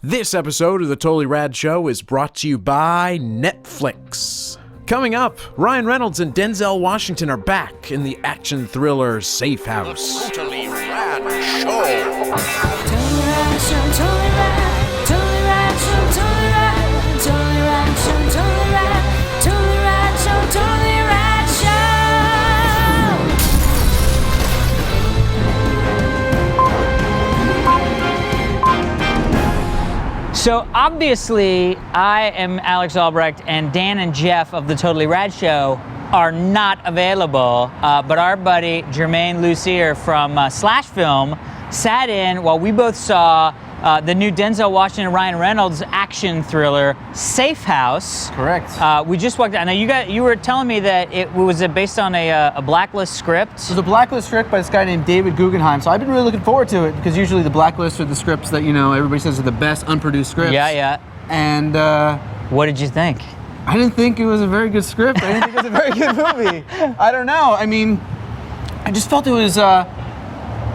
This episode of the Totally Rad Show is brought to you by Netflix. Coming up, Ryan Reynolds and Denzel Washington are back in the action thriller Safe House. The Totally Rad Show. Totally Rad Show, Totally Rad, Totally Rad Show, Totally Rad, Totally Rad Show, Totally Rad, Totally Rad Show, Totally Rad Show. So obviously, I am Alex Albrecht, and Dan and Jeff of the Totally Rad Show are not available, but our buddy Germain Lussier from Slash Film sat in while we both saw the new Denzel Washington and Ryan Reynolds action thriller Safe House. Correct. We just walked out. Now you were telling me that it was based on a Blacklist script. It was a Blacklist script by this guy named David Guggenheim, so I've been really looking forward to it because usually the Blacklist are the scripts that, you know, everybody says are the best unproduced scripts. Yeah. And What did you think? I didn't think it was a very good script. I didn't think it was a very good movie. I don't know. I mean, I just felt it was.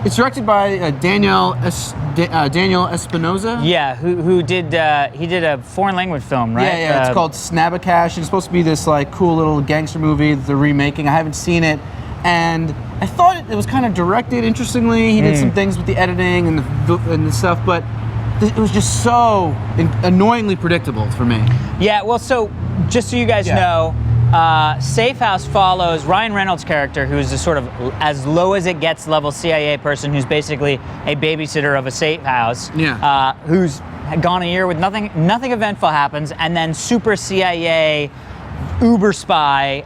It's directed by Daniel Espinosa. Yeah, who did he did a foreign language film, right? Yeah. It's called Snabacash. It's supposed to be this like cool little gangster movie that they're remaking. I haven't seen it, and I thought it was kind of directed interestingly. He did some things with the editing and the stuff, but it was just so annoyingly predictable for me. Yeah, well, so just so you guys know, Safe House follows Ryan Reynolds' character, who's a sort of as low as it gets level CIA person who's basically a babysitter of a safe house. Yeah. Who's gone a year with nothing eventful happens, and then super CIA uber spy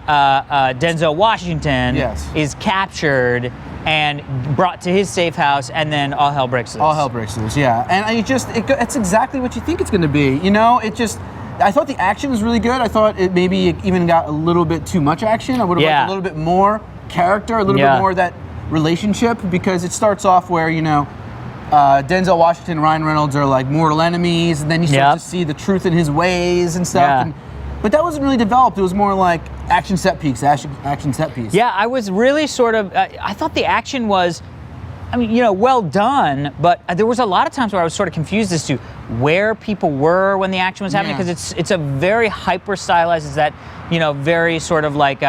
Denzel Washington is captured and brought to his safe house, and then all hell breaks loose. All hell breaks loose, yeah. And it's exactly what you think it's going to be. You know, I thought the action was really good. I thought it maybe even got a little bit too much action. I would have liked a little bit more character, a little bit more of that relationship, because it starts off where, you know, Denzel Washington and Ryan Reynolds are like mortal enemies, and then you start to see the truth in his ways and stuff. But that wasn't really developed. It was more like action set piece. Yeah, I was really sort of, I thought the action was, I mean, you know, well done, but there was a lot of times where I was sort of confused as to where people were when the action was happening, because it's a very hyper stylized, it's that, you know, very sort of like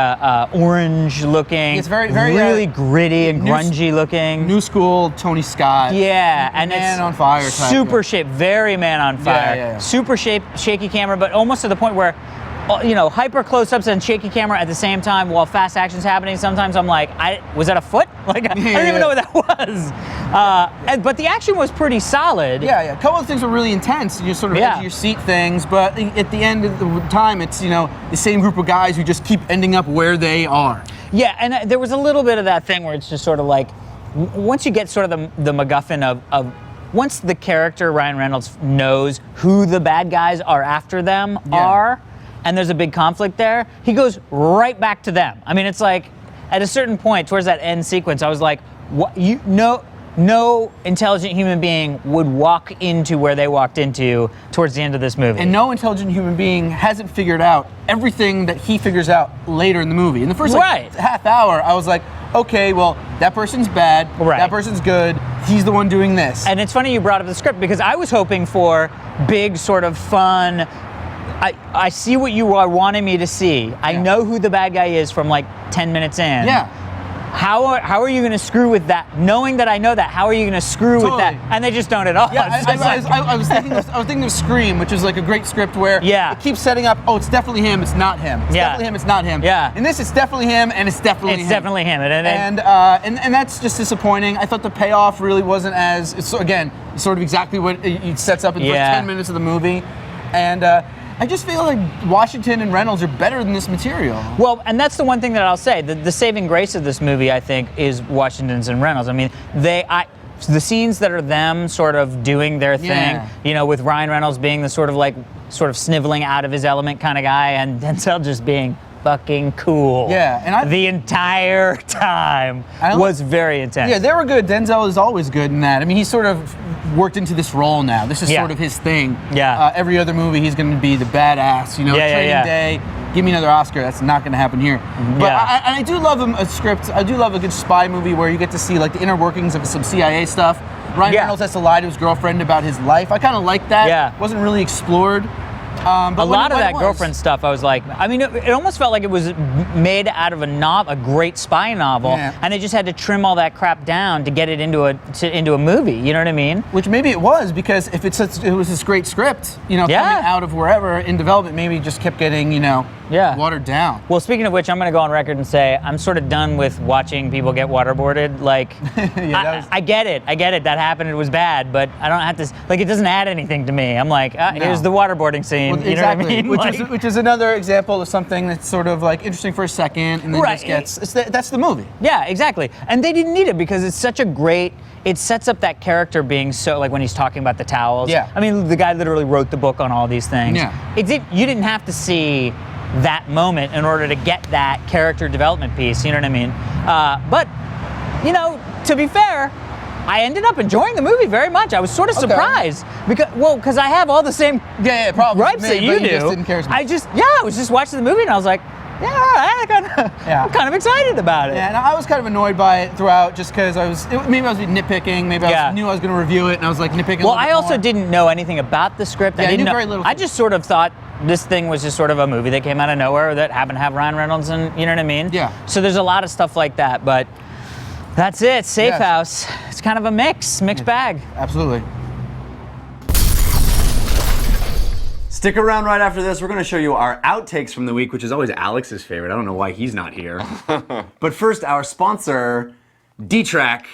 orange looking, it's very really gritty and grungy looking. New school Tony Scott. Yeah, and Man it's on Fire type. Super shape, very Man on Fire. Yeah. Super shaky camera, but almost to the point where, you know, hyper close-ups and shaky camera at the same time while fast action's happening. Sometimes I'm like, was that a foot? Like, I don't even know what that was. But the action was pretty solid. Yeah. A couple of things were really intense. You sort of edge of your seat things, but at the end of the time, it's, you know, the same group of guys who just keep ending up where they are. Yeah, and there was a little bit of that thing where it's just sort of like, once you get sort of the MacGuffin of once the character Ryan Reynolds knows who the bad guys are after them are, and there's a big conflict there, he goes right back to them. I mean, it's like, at a certain point, towards that end sequence, I was like, what, no intelligent human being would walk into where they walked into towards the end of this movie. And no intelligent human being hasn't figured out everything that he figures out later in the movie. In the first half hour, I was like, okay, well, that person's bad, that person's good, he's the one doing this. And it's funny you brought up the script, because I was hoping for big sort of fun, I see what you are wanting me to see. I know who the bad guy is from like 10 minutes in. Yeah. How are you going to screw with that? Knowing that I know that, how are you going to screw with that? And they just don't at all. Yeah, I was thinking of Scream, which is like a great script where it keeps setting up, oh, it's definitely him, it's not him. It's definitely him, it's not him. Yeah. In this, it's definitely him, and it's definitely him. It's definitely him. And that's just disappointing. I thought the payoff really wasn't as, it's sort of exactly what it sets up in the first 10 minutes of the movie. And I just feel like Washington and Reynolds are better than this material. Well, and that's the one thing that I'll say. The saving grace of this movie, I think, is Washington's and Reynolds. I mean, the scenes that are them sort of doing their thing, you know, with Ryan Reynolds being the sort of sniveling out of his element kind of guy, and Denzel just being fucking cool. Yeah, and the entire time was very intense. Yeah, they were good. Denzel is always good in that. I mean, he's sort of worked into this role now. This is sort of his thing. Yeah. Every other movie, he's going to be the badass. You know, Training Day, give me another Oscar. That's not going to happen here. But Yeah. I do love a script. I do love a good spy movie where you get to see like the inner workings of some CIA stuff. Ryan Yeah. Reynolds has to lie to his girlfriend about his life. I kind of like that. Yeah. Wasn't really explored. But A lot of that was, girlfriend stuff, I was like, I mean, it almost felt like it was made out of a great spy novel, Yeah. and they just had to trim all that crap down to get it into a movie. You know what I mean? Which maybe it was, because if it was this great script, coming out of wherever in development, maybe it just kept getting, watered down. Well, speaking of which, I'm going to go on record and say I'm sort of done with watching people get waterboarded. Like, I get it. That happened. It was bad, but I don't have to. Like, it doesn't add anything to me. I'm like, here's the waterboarding scene. Well, you know what I mean? Which is another example of something that's sort of like interesting for a second, and then just gets. That's the movie. Yeah, exactly. And they didn't need it because it's such a great. It sets up that character being so, like when he's talking about the towels. Yeah. I mean, the guy literally wrote the book on all these things. Yeah. You didn't have to see that moment in order to get that character development piece. You know what I mean? But, to be fair, I ended up enjoying the movie very much. I was sort of surprised because I have all the same problems gripes that you do. Just didn't care as much. I was just watching the movie and I was like, I'm kind of excited about it. Yeah, and I was kind of annoyed by it throughout, just because maybe I was nitpicking, maybe I knew I was going to review it, and I was like nitpicking. Well, I also didn't know anything about the script. Yeah, I didn't knew know, very little. I just sort of thought this thing was just sort of a movie that came out of nowhere that happened to have Ryan Reynolds, and you know what I mean? Yeah. So there's a lot of stuff like that, but that's it. Safe Yes. House. It's kind of a mixed bag. Absolutely. Stick around right after this. We're going to show you our outtakes from the week, which is always Alex's favorite. I don't know why he's not here. But first, our sponsor, D-Track.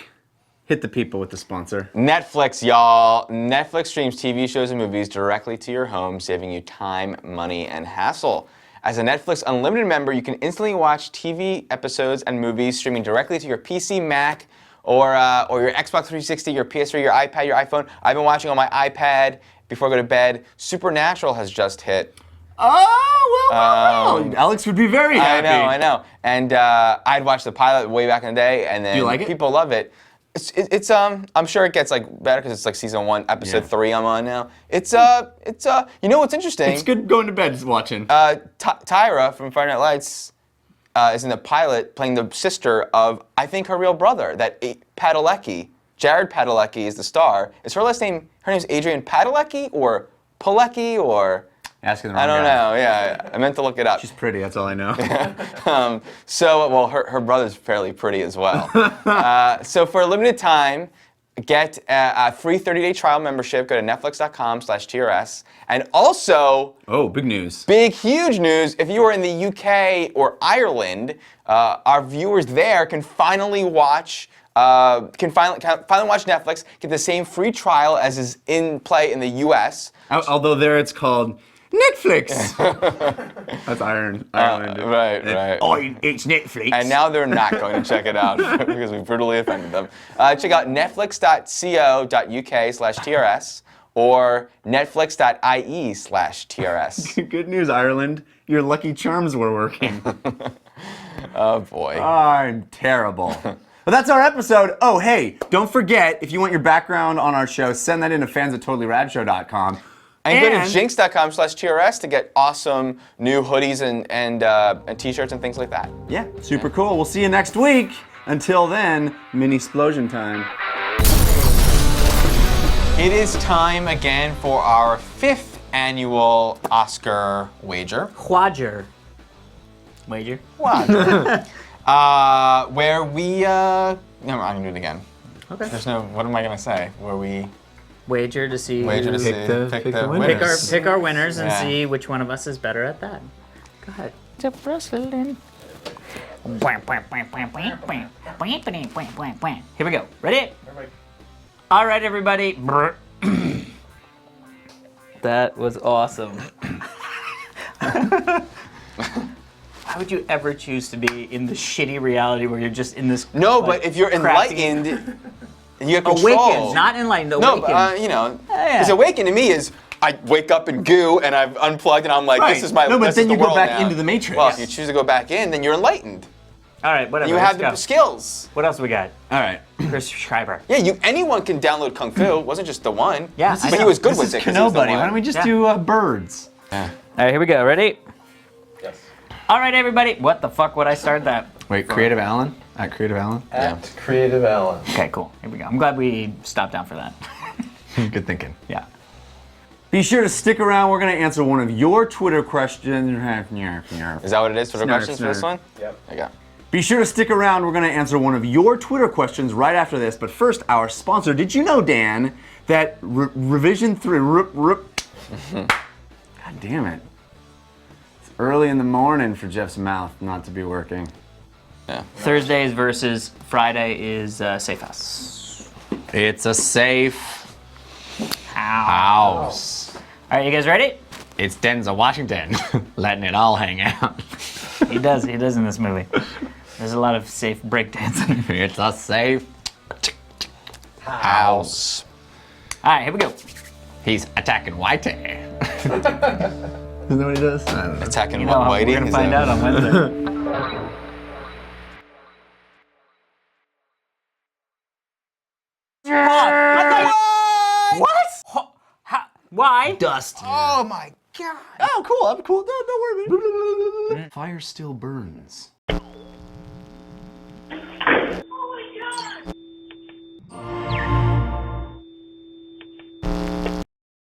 Hit the people with the sponsor. Netflix, y'all. Netflix streams TV shows and movies directly to your home, saving you time, money, and hassle. As a Netflix Unlimited member, you can instantly watch TV episodes and movies streaming directly to your PC, Mac, or your Xbox 360, your PS3, your iPad, your iPhone. I've been watching on my iPad before I go to bed. Supernatural has just hit. Oh, well. Alex would be very happy. I know. And I'd watched the pilot way back in the day, and then Do you like it? people love it. It's I'm sure it gets like better because it's like season 1, episode 3 I'm on now. It's you know what's interesting? It's good going to bed watching. Tyra from Friday Night Lights is in the pilot playing the sister of, I think, her real brother, Padalecki. Jared Padalecki is the star. Is her last name, her name's Adrian Padalecki or Palecki or? Asking the wrong I don't guy. know, yeah. I meant to look it up. She's pretty, that's all I know. Her brother's fairly pretty as well. So for a limited time, get a free 30-day trial membership. Go to netflix.com/TRS. And also, Oh, big news. big, huge news, if you are in the UK or Ireland, our viewers there can finally watch Netflix, get the same free trial as is in play in the US. Although there it's called Netflix. That's Ireland. Right. Oh, it's Netflix. And now they're not going to check it out because we brutally offended them. Check out netflix.co.uk/TRS or netflix.ie/TRS. Good news, Ireland. Your Lucky Charms were working. Oh, boy. I'm terrible. Well, that's our episode. Oh, hey, don't forget, if you want your background on our show, send that in to fans@totallyradshow.com. And go to jinx.com/TRS to get awesome new hoodies and t-shirts and things like that. Yeah, super cool. We'll see you next week. Until then, mini explosion time. It is time again for our 5th annual Oscar wager. Quadger. Wager. Where we, no, I'm gonna do it again. Okay. There's no, what am I gonna say? Where we Wager to see. wager to see, Pick the pick winners. Pick our winners and Yeah. see which one of us is better at that. Go ahead. Here we go. Ready? All right, everybody. That was awesome. Why would you ever choose to be in the shitty reality where you're just in this? No, like, but if you're crappy- enlightened, you have control. Awakened, not enlightened. No, Awakened. but, because awakened to me is I wake up in goo and I've unplugged and I'm like, Right. this is my No, but this then is the you go world back now. into the Matrix. Well, if you choose to go back in, then you're enlightened. All right, whatever. You let's have the go. skills. What else we got? All right. Chris Schreiber. Yeah, anyone can download Kung Fu. It wasn't just the one. Yeah, I but he know. was good This with is it. 'cause he was the Nobody. one. Why don't we just Yeah. do birds? All right, here we go. Ready? Yes. All right, everybody. What the fuck would I start that? Wait, Creative Alan? At Creative Alan? At Creative Alan. Okay, cool. Here we go. I'm glad we stopped down for that. Good thinking. Yeah. Be sure to stick around. We're going to answer one of your Twitter questions. Is that what it is? Twitter questions for this one? Yep. Okay. Be sure to stick around. We're going to answer one of your Twitter questions right after this. But first, our sponsor. Did you know, Dan, that Revision 3... God damn it. It's early in the morning for Jeff's mouth not to be working. Yeah. Thursdays versus Friday is Safe House. It's a safe house. All right, you guys ready? It's Denzel Washington letting it all hang out. He does in this movie. There's a lot of safe breakdancing. It's a safe house. All right, here we go. He's attacking Whitey. Isn't that what he does? I don't know. Attacking You what, know, Whitey? we're gonna Is find that- out on Wednesday. What? Why? Dust. Oh my God. Oh, cool. I'm cool. Don't worry. Fire still burns.